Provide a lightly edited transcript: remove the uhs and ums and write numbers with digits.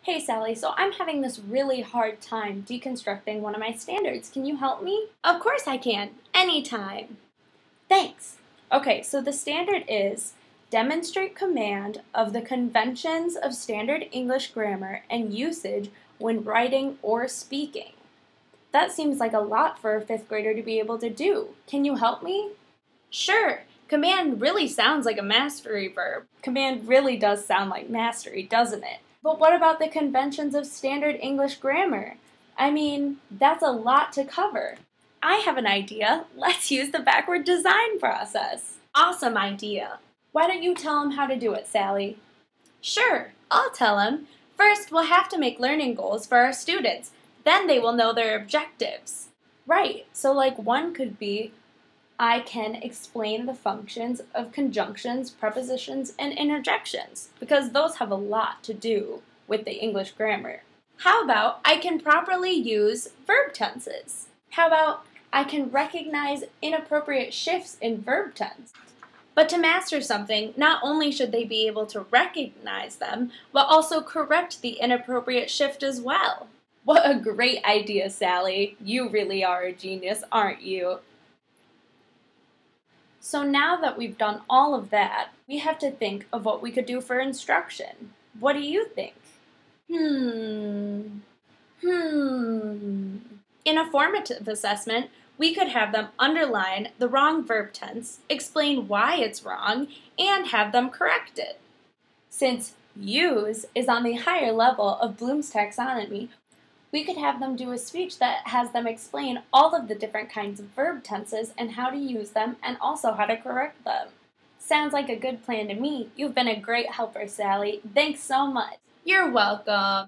Hey Sally, so I'm having this really hard time deconstructing one of my standards. Can you help me? Of course I can. Anytime. Thanks. Okay, so the standard is demonstrate command of the conventions of standard English grammar and usage when writing or speaking. That seems like a lot for a fifth grader to be able to do. Can you help me? Sure. Command really sounds like a mastery verb. Command really does sound like mastery, doesn't it? But what about the conventions of standard English grammar? I mean, that's a lot to cover. I have an idea. Let's use the backward design process. Awesome idea. Why don't you tell them how to do it, Sally? Sure, I'll tell them. First, we'll have to make learning goals for our students. Then they will know their objectives. Right, so like one could be, I can explain the functions of conjunctions, prepositions, and interjections, because those have a lot to do with the English grammar. How about I can properly use verb tenses? How about I can recognize inappropriate shifts in verb tense? But to master something, not only should they be able to recognize them, but also correct the inappropriate shift as well. What a great idea, Sally. You really are a genius, aren't you? So now that we've done all of that, we have to think of what we could do for instruction. What do you think? In a formative assessment, we could have them underline the wrong verb tense, explain why it's wrong, and have them correct it. Since use is on the higher level of Bloom's taxonomy, we could have them do a speech that has them explain all of the different kinds of verb tenses and how to use them and also how to correct them. Sounds like a good plan to me. You've been a great helper, Sally. Thanks so much. You're welcome.